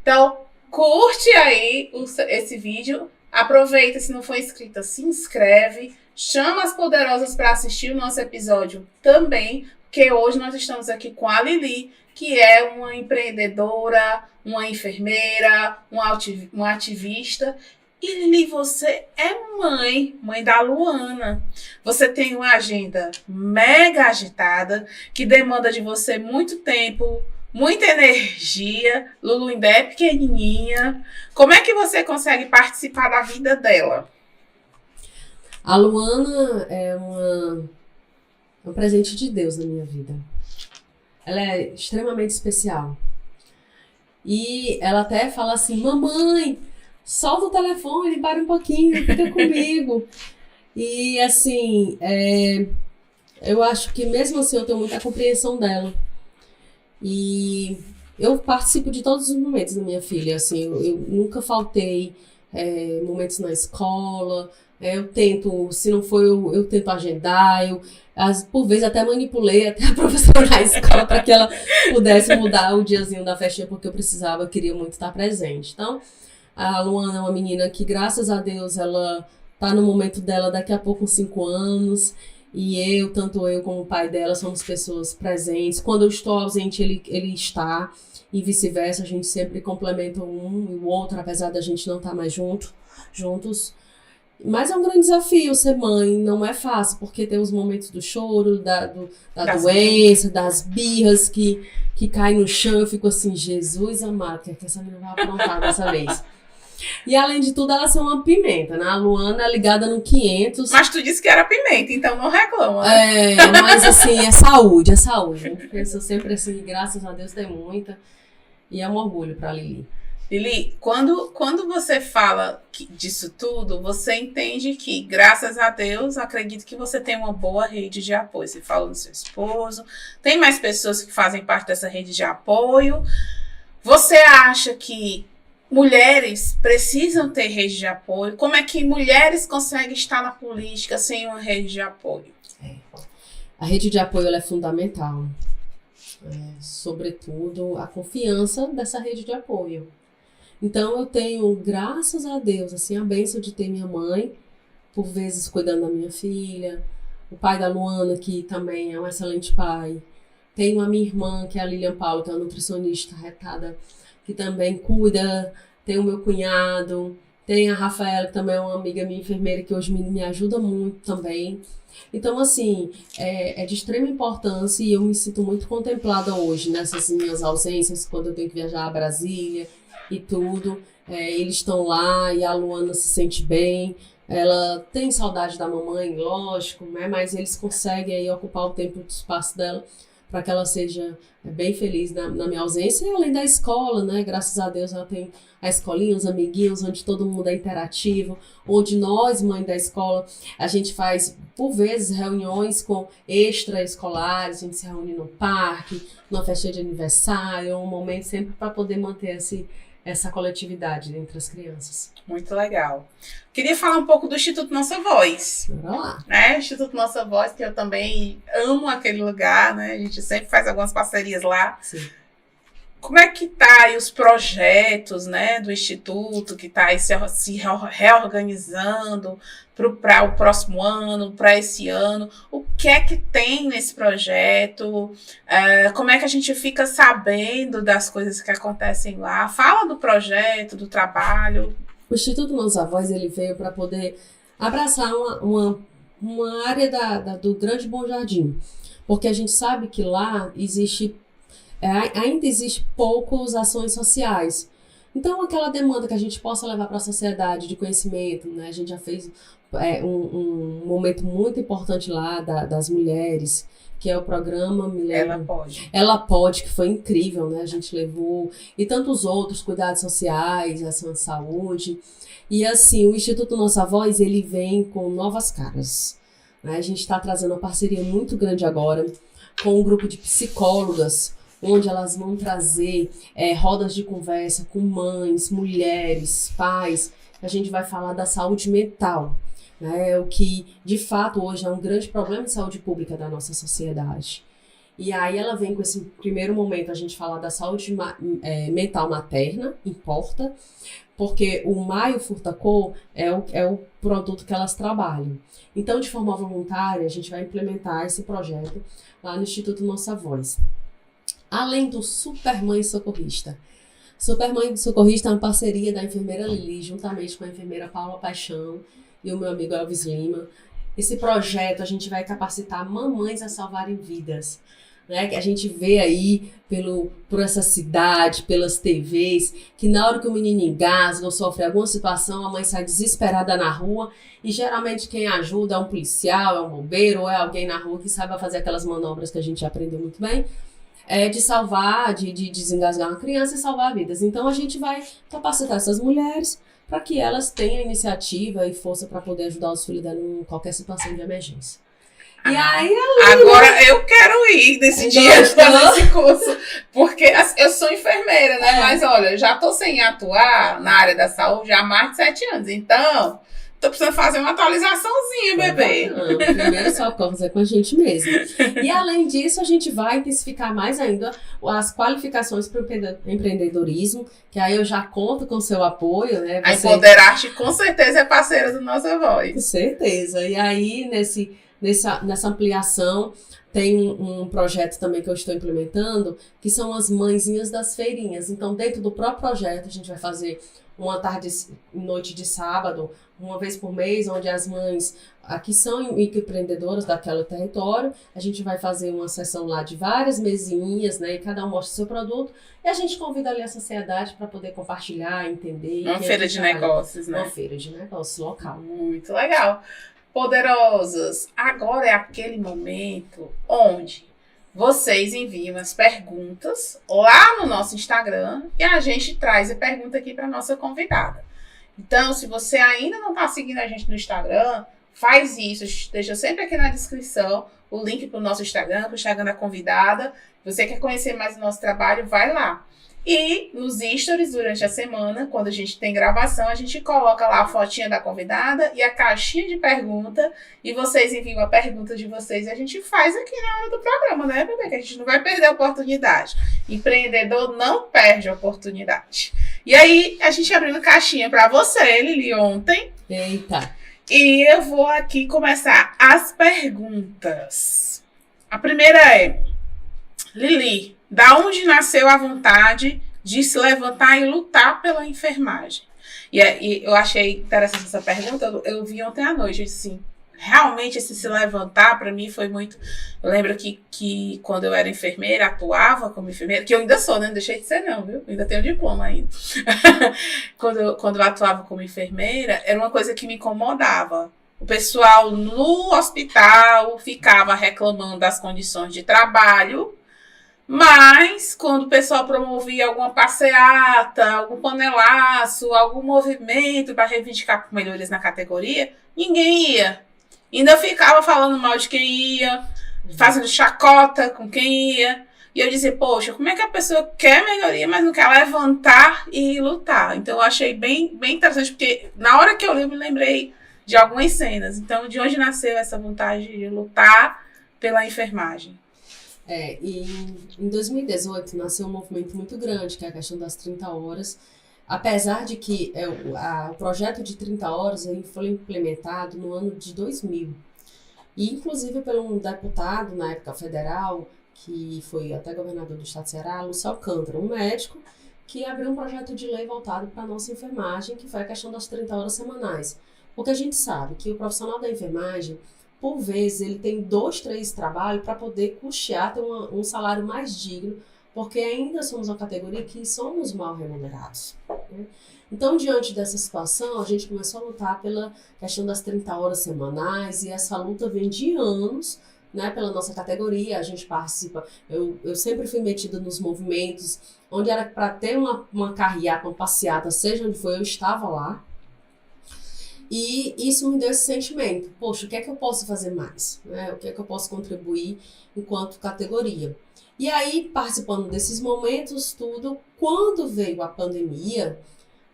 Speaker 1: Então, curte aí esse vídeo. Aproveita, se não for inscrita, se inscreve. Chama as poderosas para assistir o nosso episódio também. Porque hoje nós estamos aqui com a Lili, que é uma empreendedora, uma enfermeira, uma ativista. E Lili, você é mãe da Luana. Você tem uma agenda mega agitada, que demanda de você muito tempo, muita energia. Lulu ainda é pequenininha. Como é que você consegue participar da vida dela?
Speaker 2: A Luana é um presente de Deus na minha vida. Ela é extremamente especial. E ela até fala assim, mamãe, solta o telefone, para um pouquinho, fica comigo. E assim, eu acho que mesmo assim eu tenho muita compreensão dela. E eu participo de todos os momentos da minha filha, assim, eu nunca faltei momentos na escola. Eu tento, se não for, eu tento agendar, por vezes até manipulei até a professora na escola para que ela pudesse mudar o diazinho da festinha, porque eu queria muito estar presente. Então, a Luana é uma menina que, graças a Deus, ela tá no momento dela daqui a pouco, uns 5 anos, e tanto eu como o pai dela, somos pessoas presentes. Quando eu estou ausente, ele está, e vice-versa, a gente sempre complementa um e o outro, apesar da gente não estar mais juntos. Mas é um grande desafio ser mãe, não é fácil, porque tem os momentos do choro, da doença, das birras que caem no chão. Eu fico assim, Jesus amado, o que é que essa menina vai aprontar dessa vez? E além de tudo, ela é uma pimenta, né? A Luana é ligada no 500.
Speaker 1: Mas tu disse que era pimenta, então não reclama, né?
Speaker 2: Mas assim, é saúde. A gente pensa sempre assim, graças a Deus tem muita. E é um orgulho pra Lili.
Speaker 1: Lili, quando você fala disso tudo, você entende que, graças a Deus, acredito que você tem uma boa rede de apoio. Você falou do seu esposo, tem mais pessoas que fazem parte dessa rede de apoio. Você acha que mulheres precisam ter rede de apoio? Como é que mulheres conseguem estar na política sem uma rede de apoio?
Speaker 2: A rede de apoio ela é fundamental. Sobretudo, a confiança dessa rede de apoio. Então, eu tenho, graças a Deus, assim, a bênção de ter minha mãe, por vezes cuidando da minha filha, o pai da Luana, que também é um excelente pai. Tenho a minha irmã, que é a Lilian Paulo, que é uma nutricionista retada, que também cuida. Tem o meu cunhado, tem a Rafaela, que também é uma amiga minha enfermeira, que hoje me ajuda muito também. Então, assim, é de extrema importância e eu me sinto muito contemplada hoje nessas minhas ausências, quando eu tenho que viajar a Brasília e tudo. Eles estão lá e a Luana se sente bem. Ela tem saudade da mamãe, lógico, né? Mas eles conseguem aí ocupar o tempo e o espaço dela para que ela seja bem feliz na minha ausência. E além da escola, né? Graças a Deus ela tem a escolinha, os amiguinhos, onde todo mundo é interativo, onde nós, mãe da escola, a gente faz, por vezes, reuniões com extraescolares, a gente se reúne no parque, numa festa de aniversário, um momento sempre para poder manter essa coletividade entre as crianças.
Speaker 1: Muito legal. Queria falar um pouco do Instituto Nossa Voz.
Speaker 2: Bora lá.
Speaker 1: Instituto Nossa Voz, que eu também amo aquele lugar, né? A gente sempre faz algumas parcerias lá.
Speaker 2: Sim.
Speaker 1: Como é que tá aí os projetos, né, do Instituto, que está aí se reorganizando para o próximo ano, para esse ano? O que é que tem nesse projeto? Como é que a gente fica sabendo das coisas que acontecem lá? Fala do projeto, do trabalho.
Speaker 2: O Instituto Nossa Voz, ele veio para poder abraçar uma área do Grande Bom Jardim, porque a gente sabe que lá ainda existe poucas ações sociais. Então, aquela demanda que a gente possa levar para a sociedade de conhecimento, né? A gente já fez um momento muito importante lá das mulheres, que é o programa, me
Speaker 1: Ela
Speaker 2: lembro,
Speaker 1: pode.
Speaker 2: Ela Pode, que foi incrível, né? A gente levou, e tantos outros, cuidados sociais, ação de saúde. E assim, o Instituto Nossa Voz, ele vem com novas caras, né? A gente está trazendo uma parceria muito grande agora com um grupo de psicólogas, onde elas vão trazer rodas de conversa com mães, mulheres, pais. A gente vai falar da saúde mental, né? O que, de fato, hoje é um grande problema de saúde pública da nossa sociedade. E aí ela vem com esse primeiro momento, a gente falar da saúde mental materna, importa, porque o Maio Furtacô é o produto que elas trabalham. Então, de forma voluntária, a gente vai implementar esse projeto lá no Instituto Nossa Voz. Além do Supermãe Socorrista. Supermãe Socorrista é uma parceria da enfermeira Lili, juntamente com a enfermeira Paula Paixão e o meu amigo Elvis Lima. Esse projeto a gente vai capacitar mamães a salvarem vidas. Né, que a gente vê aí por essa cidade, pelas TVs, que na hora que o menino engasga ou sofre alguma situação, a mãe sai desesperada na rua e geralmente quem ajuda é um policial, é um bombeiro ou é alguém na rua que saiba fazer aquelas manobras que a gente aprendeu muito bem, de salvar, de desengasgar uma criança e salvar vidas. Então a gente vai capacitar essas mulheres para que elas tenham iniciativa e força para poder ajudar os filhos dela em qualquer situação de emergência. E aí,
Speaker 1: agora eu quero ir nesse dia fazer esse curso, porque eu sou enfermeira, né? Mas olha, já tô sem atuar na área da saúde há mais de 7 anos, então tô precisando fazer uma atualização,zinha, bebê.
Speaker 2: Primeiro socorros é com a gente mesmo. E além disso, a gente vai intensificar mais ainda as qualificações para o empreendedorismo, que aí eu já conto com o seu apoio, né?
Speaker 1: A Empoderarte com certeza é parceira do Nossa Voz.
Speaker 2: Com certeza. E aí, nessa ampliação, tem um projeto também que eu estou implementando, que são as mãezinhas das feirinhas. Então, dentro do próprio projeto, a gente vai fazer uma tarde e noite de sábado, uma vez por mês, onde as mães que são microempreendedoras daquele território, a gente vai fazer uma sessão lá de várias mesinhas, né? E cada um mostra o seu produto. E a gente convida ali a sociedade para poder compartilhar, entender.
Speaker 1: Uma feira de negócios, né?
Speaker 2: Uma feira de negócios local.
Speaker 1: Muito legal. Poderosas, agora é aquele momento onde vocês enviam as perguntas lá no nosso Instagram e a gente traz a pergunta aqui para nossa convidada. Então, se você ainda não está seguindo a gente no Instagram, faz isso. Deixa sempre aqui na descrição o link para o nosso Instagram, o Instagram da convidada. Se você quer conhecer mais o nosso trabalho, vai lá. E nos stories, durante a semana, quando a gente tem gravação, a gente coloca lá a fotinha da convidada e a caixinha de pergunta. E vocês enviam a pergunta de vocês e a gente faz aqui na hora do programa, né, bebê? Que a gente não vai perder a oportunidade. Empreendedor não perde a oportunidade. E aí, a gente abriu caixinha para você, Lili, ontem.
Speaker 2: Eita!
Speaker 1: E eu vou aqui começar as perguntas. A primeira é: Lili, da onde nasceu a vontade de se levantar e lutar pela enfermagem? E eu achei interessante essa pergunta, eu vi ontem à noite, eu disse assim, realmente esse se levantar para mim foi muito... Eu lembro que quando eu era enfermeira, atuava como enfermeira, que eu ainda sou, né? Não deixei de ser não, viu? Eu ainda tenho diploma ainda. quando eu atuava como enfermeira, era uma coisa que me incomodava. O pessoal no hospital ficava reclamando das condições de trabalho, mas quando o pessoal promovia alguma passeata, algum panelaço, algum movimento para reivindicar melhorias na categoria, ninguém ia. Ainda ficava falando mal de quem ia, fazendo chacota com quem ia. E eu dizia, poxa, como é que a pessoa quer melhoria, mas não quer levantar e lutar? Então eu achei bem, bem interessante, porque na hora que eu li, eu me lembrei de algumas cenas. Então, de onde nasceu essa vontade de lutar pela enfermagem?
Speaker 2: E em 2018 nasceu um movimento muito grande, que é a questão das 30 horas. Apesar de que o projeto de 30 horas ele foi implementado no ano de 2000. E, inclusive, por um deputado, na época federal, que foi até governador do estado de Ceará, Lúcio Alcântara, um médico, que abriu um projeto de lei voltado para a nossa enfermagem, que foi a questão das 30 horas semanais. Porque a gente sabe que o profissional da enfermagem, por vezes, ele tem 2, 3 trabalhos para poder custear, ter um salário mais digno porque ainda somos uma categoria que somos mal remunerados, né? Então, diante dessa situação, a gente começou a lutar pela questão das 30 horas semanais, e essa luta vem de anos, né, pela nossa categoria. A gente participa, eu sempre fui metida nos movimentos, onde era para ter uma carreata, uma passeata, seja onde for, eu estava lá. E isso me deu esse sentimento, poxa, o que é que eu posso fazer mais? Né? O que é que eu posso contribuir enquanto categoria? E aí, participando desses momentos, tudo, quando veio a pandemia,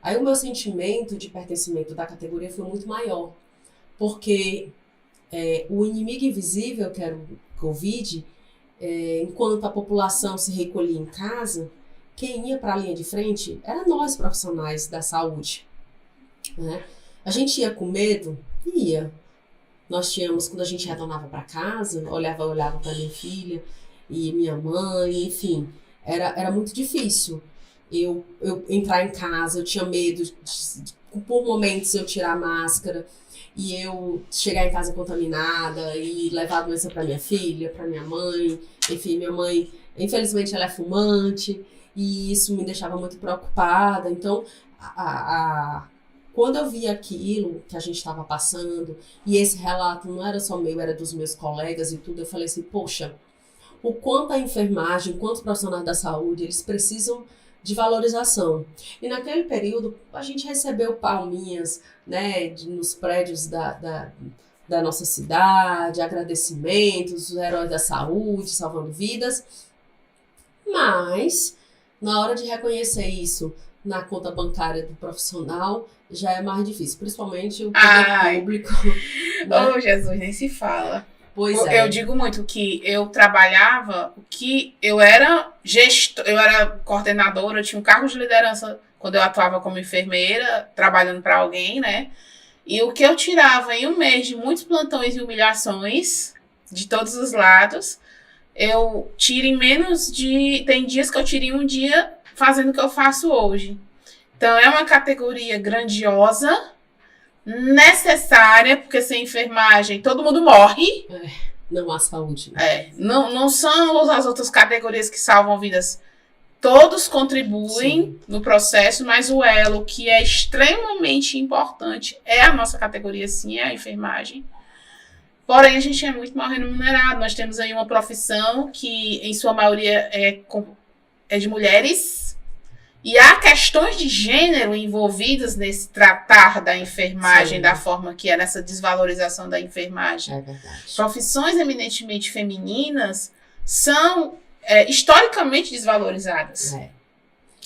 Speaker 2: aí o meu sentimento de pertencimento da categoria foi muito maior, porque o inimigo invisível, que era o Covid, enquanto a população se recolhia em casa, quem ia para a linha de frente era nós, profissionais da saúde, né? A gente ia com medo? Ia. Nós tínhamos, quando a gente retornava para casa, olhava para minha filha e minha mãe, enfim, era muito difícil. Eu entrar em casa, eu tinha medo por momentos eu tirar a máscara e eu chegar em casa contaminada e levar a doença para minha filha, para minha mãe. Enfim, minha mãe, infelizmente, ela é fumante e isso me deixava muito preocupada. Então, quando eu vi aquilo que a gente estava passando, e esse relato não era só meu, era dos meus colegas e tudo, eu falei assim, poxa, o quanto a enfermagem, o quanto os profissionais da saúde, eles precisam de valorização. E naquele período, a gente recebeu palminhas, né, nos prédios da nossa cidade, agradecimentos, os heróis da saúde, salvando vidas, mas, na hora de reconhecer isso na conta bancária do profissional, já é mais difícil, principalmente o poder público. Né?
Speaker 1: Oh, Jesus, nem se fala.
Speaker 2: Pois é.
Speaker 1: Eu digo muito que eu trabalhava, que eu era eu era coordenadora, eu tinha um cargo de liderança quando eu atuava como enfermeira, trabalhando para alguém, né? E o que eu tirava em um mês de muitos plantões e humilhações, de todos os lados, eu tiro em menos de... Tem dias que eu tiro em um dia fazendo o que eu faço hoje. Então, é uma categoria grandiosa, necessária, porque sem enfermagem todo mundo morre.
Speaker 2: Não há saúde.
Speaker 1: Não são as outras categorias que salvam vidas. Todos contribuem no processo, mas o elo que é extremamente importante é a nossa categoria, sim, é a enfermagem. Porém, a gente é muito mal remunerado. Nós temos aí uma profissão que, em sua maioria, é de mulheres. E há questões de gênero envolvidas nesse tratar da enfermagem, da forma que é nessa desvalorização da enfermagem.
Speaker 2: É verdade.
Speaker 1: Profissões eminentemente femininas são historicamente desvalorizadas.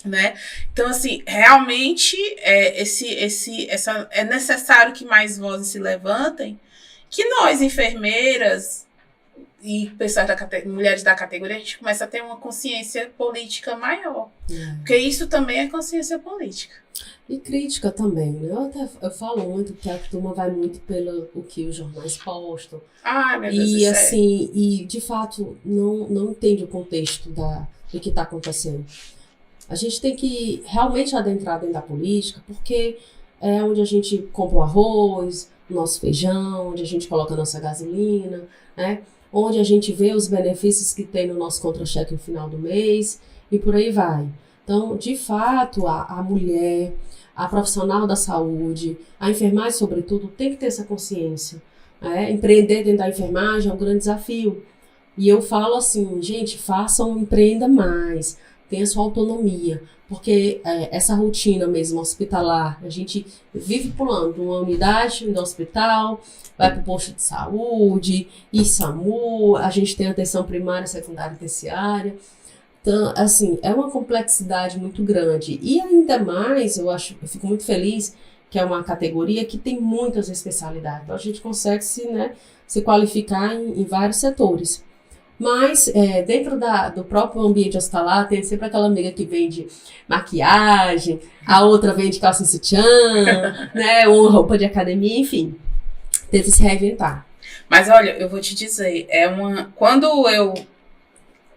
Speaker 1: Né? Então, assim, realmente é necessário que mais vozes se levantem, que nós, enfermeiras e pessoas mulheres da categoria, a gente começa a ter uma consciência política maior. Porque isso também é consciência política.
Speaker 2: E crítica também, né? Eu falo muito que a turma vai muito pelo o que os jornais postam.
Speaker 1: Ai, meu Deus do
Speaker 2: E
Speaker 1: céu.
Speaker 2: assim, e de fato não entende o contexto do que está acontecendo. A gente tem que realmente adentrar dentro da política, porque é onde a gente compra o arroz, o nosso feijão, onde a gente coloca a nossa gasolina, né? Onde a gente vê os benefícios que tem no nosso contra-cheque no final do mês, e por aí vai. Então, de fato, a mulher, a profissional da saúde, a enfermagem, sobretudo, tem que ter essa consciência. Né? Empreender dentro da enfermagem é um grande desafio. E eu falo assim, gente, façam, empreenda mais, tenha sua autonomia, porque essa rotina mesmo hospitalar, a gente vive pulando de uma unidade do hospital, vai para o posto de saúde, e SAMU, a gente tem atenção primária, secundária e terciária. Então, assim, é uma complexidade muito grande. E ainda mais, eu fico muito feliz que é uma categoria que tem muitas especialidades. Então, a gente consegue se qualificar em vários setores. Mas, dentro do próprio ambiente hospitalar, tem sempre aquela amiga que vende maquiagem, a outra vende calça e sutiã, né, uma roupa de academia, enfim. Tenta se reinventar.
Speaker 1: Mas, olha, eu vou te dizer, quando eu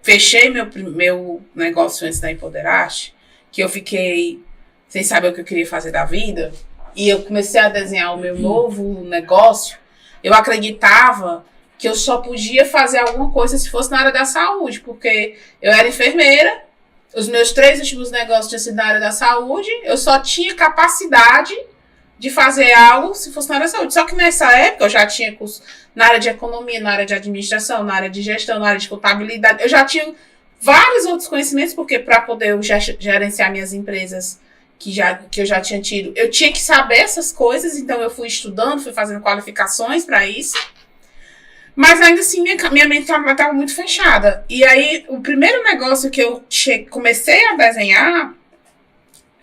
Speaker 1: fechei meu negócio antes da Empoderaste, que eu fiquei sem saber o que eu queria fazer da vida, e eu comecei a desenhar o meu novo negócio, eu acreditava que eu só podia fazer alguma coisa se fosse na área da saúde, porque eu era enfermeira, os meus 3 últimos negócios tinham sido na área da saúde, eu só tinha capacidade de fazer algo se fosse na área da saúde. Só que nessa época eu já tinha curso na área de economia, na área de administração, na área de gestão, na área de contabilidade. Eu já tinha vários outros conhecimentos, porque para poder eu gerenciar minhas empresas que eu já tinha tido, eu tinha que saber essas coisas, então eu fui estudando, fui fazendo qualificações para isso. Mas ainda assim, minha mente estava muito fechada. E aí, o primeiro negócio que eu comecei a desenhar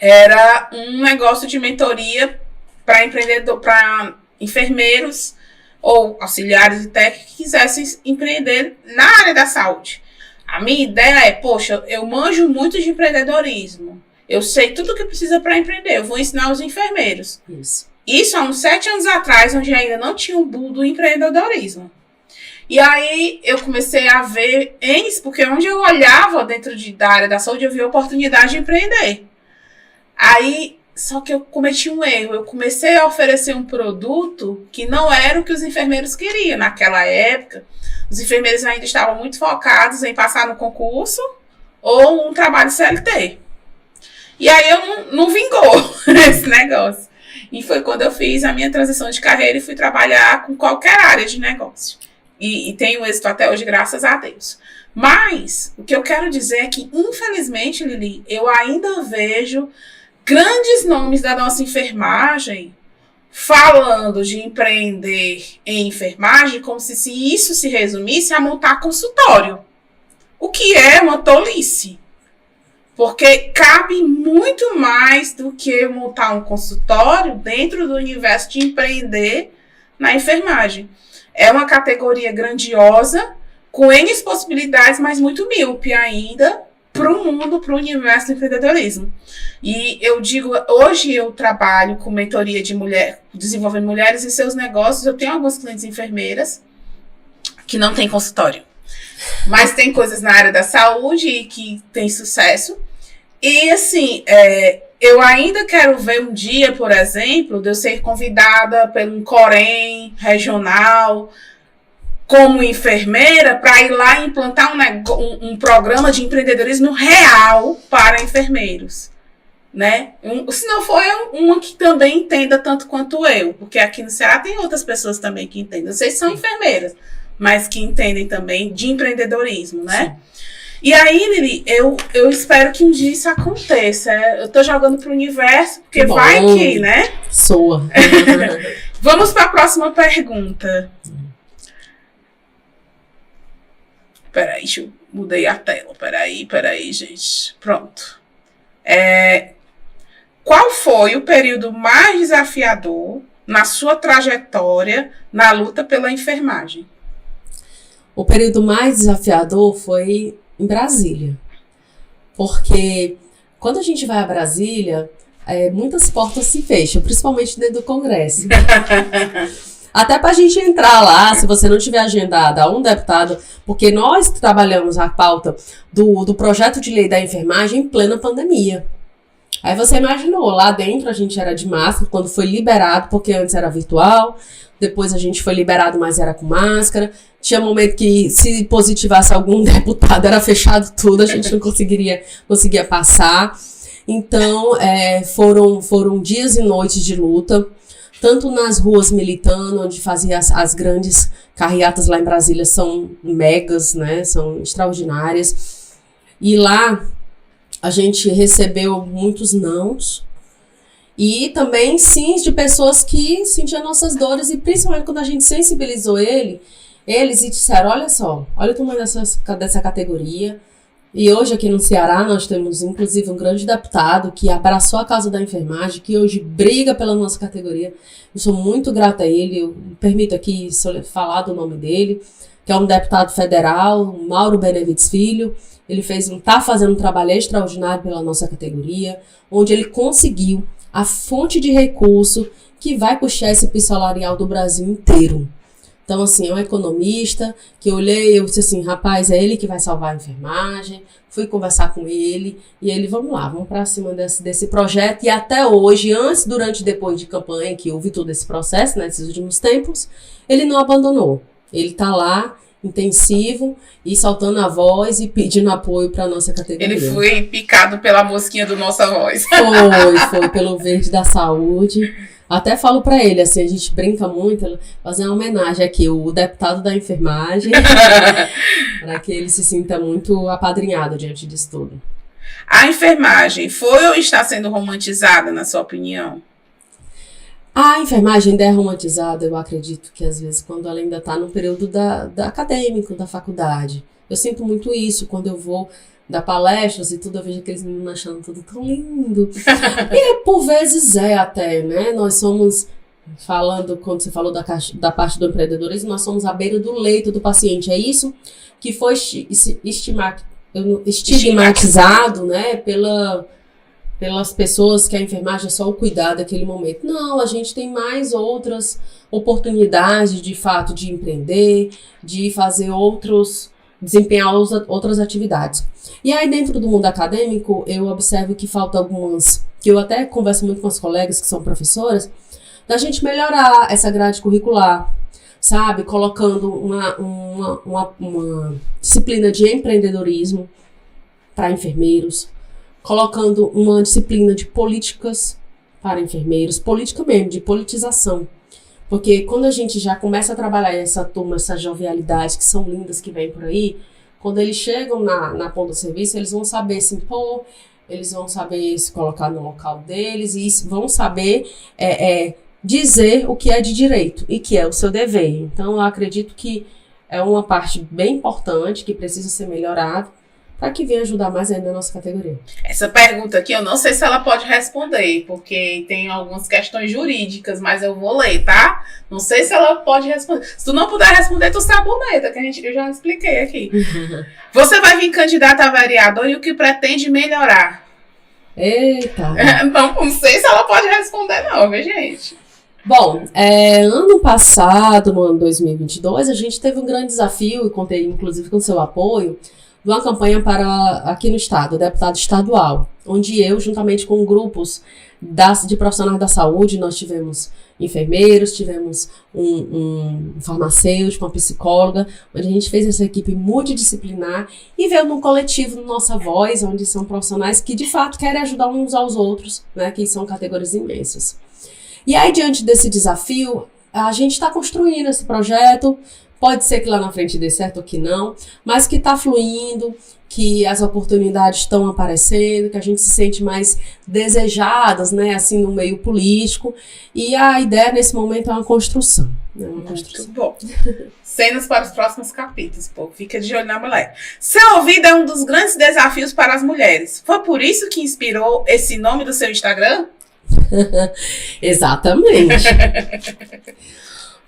Speaker 1: era um negócio de mentoria para enfermeiros ou auxiliares de técnica que quisessem empreender na área da saúde. A minha ideia é, poxa, eu manjo muito de empreendedorismo. Eu sei tudo o que precisa para empreender. Eu vou ensinar os enfermeiros. Isso há uns 7 anos atrás, onde ainda não tinha o boom do empreendedorismo. E aí eu comecei a ver porque onde eu olhava dentro da área da saúde, eu via a oportunidade de empreender. Aí, só que eu cometi um erro. Eu comecei a oferecer um produto que não era o que os enfermeiros queriam. Naquela época, os enfermeiros ainda estavam muito focados em passar no concurso ou um trabalho CLT. E aí não vingou esse negócio. E foi quando eu fiz a minha transição de carreira e fui trabalhar com qualquer área de negócio. E tenho êxito até hoje, graças a Deus. Mas, o que eu quero dizer é que, infelizmente, Lili, eu ainda vejo grandes nomes da nossa enfermagem falando de empreender em enfermagem como se isso se resumisse a montar consultório. O que é uma tolice. Porque cabe muito mais do que montar um consultório dentro do universo de empreender na enfermagem. É uma categoria grandiosa, com N possibilidades, mas muito míope ainda para o mundo, para o universo do empreendedorismo. E eu digo, hoje eu trabalho com mentoria de mulher, desenvolvendo mulheres em seus negócios. Eu tenho algumas clientes enfermeiras que não têm consultório, mas tem coisas na área da saúde e que tem sucesso. E assim, eu ainda quero ver um dia, por exemplo, de eu ser convidada por um Corém regional como enfermeira para ir lá e implantar um programa de empreendedorismo real para enfermeiros, né? Se não for uma que também entenda tanto quanto eu, porque aqui no Ceará tem outras pessoas também que entendem. Não sei se são enfermeiras, mas que entendem também de empreendedorismo, né? Sim. E aí, Lili, eu espero que um dia isso aconteça. Eu tô jogando pro universo, porque vai que, né?
Speaker 2: Soa.
Speaker 1: Vamos para a próxima pergunta. Peraí, mudei a tela. Peraí, gente. Pronto. Qual foi o período mais desafiador na sua trajetória na luta pela enfermagem?
Speaker 2: O período mais desafiador foi em Brasília, porque quando a gente vai a Brasília, muitas portas se fecham, principalmente dentro do Congresso. Até para a gente entrar lá, se você não tiver agendado a um deputado, porque nós trabalhamos a pauta do projeto de lei da enfermagem em plena pandemia. Aí você imaginou, lá dentro a gente era de máscara, quando foi liberado, porque antes era virtual, depois a gente foi liberado, mas era com máscara. Tinha momento que se positivasse algum deputado, era fechado tudo, a gente não conseguia passar. Então, foram dias e noites de luta, tanto nas ruas militando, onde fazia as grandes carreatas lá em Brasília, são megas, né, são extraordinárias. E lá a gente recebeu muitos nãos, e também sims de pessoas que sentiam nossas dores, e principalmente quando a gente sensibilizou eles e disseram, olha só, olha o tamanho dessa categoria. E hoje aqui no Ceará nós temos inclusive um grande deputado que abraçou a causa da enfermagem, que hoje briga pela nossa categoria. Eu sou muito grata a ele, eu me permito aqui falar do nome dele, que é um deputado federal, Mauro Benevides Filho. Ele tá fazendo um trabalho extraordinário pela nossa categoria, onde ele conseguiu a fonte de recurso que vai puxar esse piso salarial do Brasil inteiro. Então, assim, é um economista que eu olhei, eu disse assim, rapaz, é ele que vai salvar a enfermagem. Fui conversar com ele e ele, vamos para cima desse projeto. E até hoje, antes, durante e depois de campanha, que houve todo esse processo, né, nesses últimos tempos, ele não abandonou. Ele está lá intensivo e soltando a voz e pedindo apoio para nossa categoria.
Speaker 1: Ele foi picado pela mosquinha do Nossa Voz.
Speaker 2: Foi pelo Verde da Saúde. Até falo para ele, assim, a gente brinca muito, fazer uma homenagem aqui, o deputado da enfermagem, para que ele se sinta muito apadrinhado diante disso tudo.
Speaker 1: A enfermagem foi ou está sendo romantizada, na sua opinião?
Speaker 2: A enfermagem ainda é romantizada, eu acredito que às vezes quando ela ainda está no período da acadêmico, da faculdade. Eu sinto muito isso quando eu vou dar palestras e tudo, eu vejo aqueles meninos achando tudo tão lindo. E por vezes é até, né? Nós somos, falando, quando você falou da parte do empreendedorismo, nós somos à beira do leito do paciente. É isso que foi estigmatizado, né? Pelas pessoas que a enfermagem é só o cuidar daquele momento. Não, a gente tem mais outras oportunidades, de fato, de empreender, de fazer desempenhar outras atividades. E aí, dentro do mundo acadêmico, eu observo que falta algumas, que eu até converso muito com as colegas que são professoras, da gente melhorar essa grade curricular, sabe? Colocando uma disciplina de empreendedorismo para enfermeiros, colocando uma disciplina de políticas para enfermeiros, política mesmo, de politização. Porque quando a gente já começa a trabalhar essa turma, essa jovialidade, que são lindas, que vem por aí, quando eles chegam na ponta do serviço, eles vão saber se impor, eles vão saber se colocar no local deles e vão saber dizer o que é de direito e que é o seu dever. Então, eu acredito que é uma parte bem importante, que precisa ser melhorada, para que venha ajudar mais ainda a nossa categoria.
Speaker 1: Essa pergunta aqui, eu não sei se ela pode responder, porque tem algumas questões jurídicas, mas eu vou ler, tá? Não sei se ela pode responder. Se tu não puder responder, tu saboneta, que eu já expliquei aqui. Você vai vir candidato a vereador e o que pretende melhorar?
Speaker 2: Eita!
Speaker 1: Não sei se ela pode responder não, viu, gente?
Speaker 2: Bom, ano passado, no ano 2022, a gente teve um grande desafio, e contei inclusive com seu apoio, de uma campanha aqui no estado, deputado estadual, onde eu, juntamente com grupos de profissionais da saúde, nós tivemos enfermeiros, tivemos um farmacêutico, uma psicóloga, onde a gente fez essa equipe multidisciplinar e veio num coletivo no Nossa Voz, onde são profissionais que de fato querem ajudar uns aos outros, né, que são categorias imensas. E aí, diante desse desafio, a gente está construindo esse projeto. Pode ser que lá na frente dê certo ou que não, mas que está fluindo, que as oportunidades estão aparecendo, que a gente se sente mais desejadas, né, assim, no meio político. E a ideia nesse momento é uma construção. Né,
Speaker 1: Muito bom. Cenas para os próximos capítulos, pô. Fica de olho na mulher. Ser ouvida é um dos grandes desafios para as mulheres. Foi por isso que inspirou esse nome do seu Instagram?
Speaker 2: Exatamente.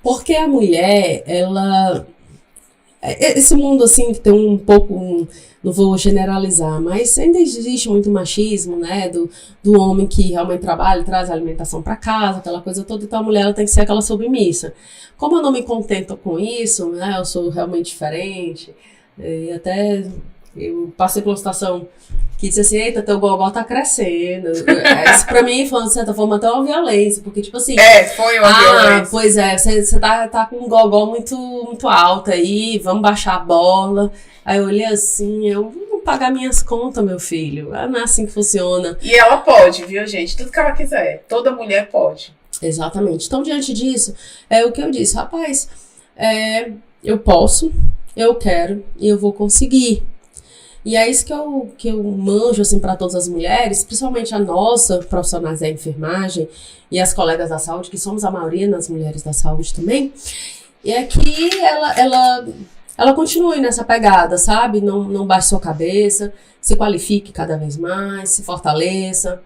Speaker 2: Porque a mulher, esse mundo assim que tem um pouco, não vou generalizar, mas ainda existe muito machismo, né, do homem que realmente trabalha, traz a alimentação para casa, aquela coisa toda, então a mulher ela tem que ser aquela submissa. Como eu não me contento com isso, né, eu sou realmente diferente, e até eu passei por uma situação que disse assim, eita, teu gogó tá crescendo. Isso pra mim foi, de certa forma, até uma violência, porque, tipo assim...
Speaker 1: foi uma violência.
Speaker 2: Pois é, você tá com um gogó muito, muito alto aí, vamos baixar a bola. Aí eu olhei assim, eu vou pagar minhas contas, meu filho. Não é assim que funciona.
Speaker 1: E ela pode, viu, gente? Tudo que ela quiser. Toda mulher pode.
Speaker 2: Exatamente. Então, diante disso, é o que eu disse. Rapaz, eu posso, eu quero e eu vou conseguir. E é isso que eu manjo, assim, para todas as mulheres, principalmente a nossa, profissionais da enfermagem e as colegas da saúde, que somos a maioria das mulheres da saúde também, e é que ela continue nessa pegada, sabe? Não baixe sua cabeça, se qualifique cada vez mais, se fortaleça,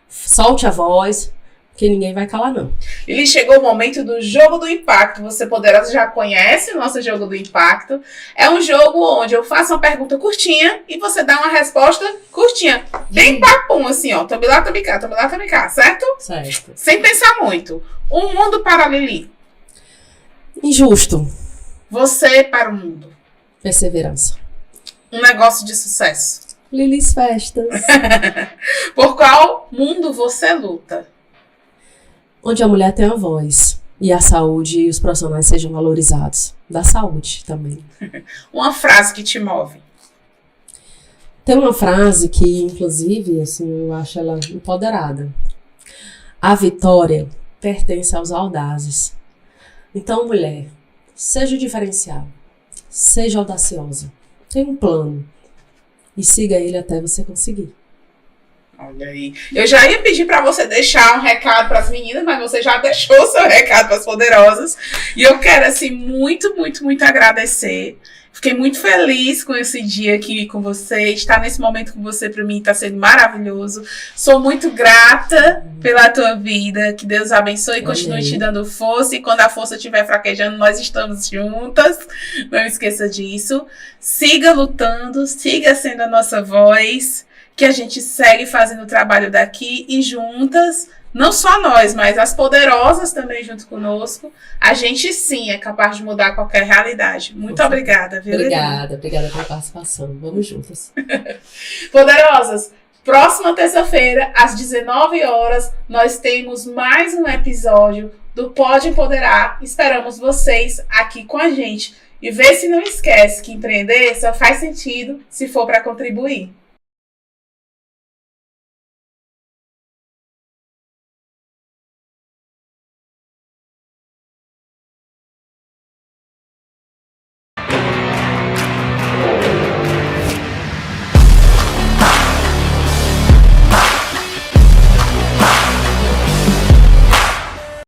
Speaker 2: solte a voz, porque ninguém vai calar, não.
Speaker 1: E chegou o momento do Jogo do Impacto. Você poderosa já conhece o nosso Jogo do Impacto. É um jogo onde eu faço uma pergunta curtinha e você dá uma resposta curtinha. Bem papum, assim, ó. Tome lá, tome cá, certo?
Speaker 2: Certo.
Speaker 1: Sem pensar muito. Um mundo para a Lili.
Speaker 2: Injusto.
Speaker 1: Você para o mundo.
Speaker 2: Perseverança.
Speaker 1: Um negócio de sucesso.
Speaker 2: Lilis Festas.
Speaker 1: Por qual mundo você luta?
Speaker 2: Onde a mulher tem a voz. e a saúde e os profissionais sejam valorizados. Da saúde também.
Speaker 1: Uma frase que te move.
Speaker 2: Tem uma frase que, inclusive, assim, eu acho ela empoderada. A vitória pertence aos audazes. Então, mulher, seja o diferencial. Seja audaciosa. Tenha um plano. E siga ele até você conseguir.
Speaker 1: Olha aí. Eu já ia pedir para você deixar um recado para as meninas, mas você já deixou o seu recado para as poderosas. E eu quero, assim, muito, muito, muito agradecer. Fiquei muito feliz com esse dia aqui com você. Estar nesse momento com você, para mim, está sendo maravilhoso. Sou muito grata pela tua vida. Que Deus abençoe e continue te dando força. E quando a força estiver fraquejando, nós estamos juntas. Não esqueça disso. Siga lutando, siga sendo a nossa voz. Que a gente segue fazendo o trabalho daqui e juntas, não só nós, mas as poderosas também junto conosco, a gente sim é capaz de mudar qualquer realidade. Muito obrigada, viu?
Speaker 2: Obrigada pela participação. Vamos juntas.
Speaker 1: Poderosas, próxima terça-feira, às 19 horas, nós temos mais um episódio do Pode Empoderar. Esperamos vocês aqui com a gente. E vê se não esquece que empreender só faz sentido se for para contribuir.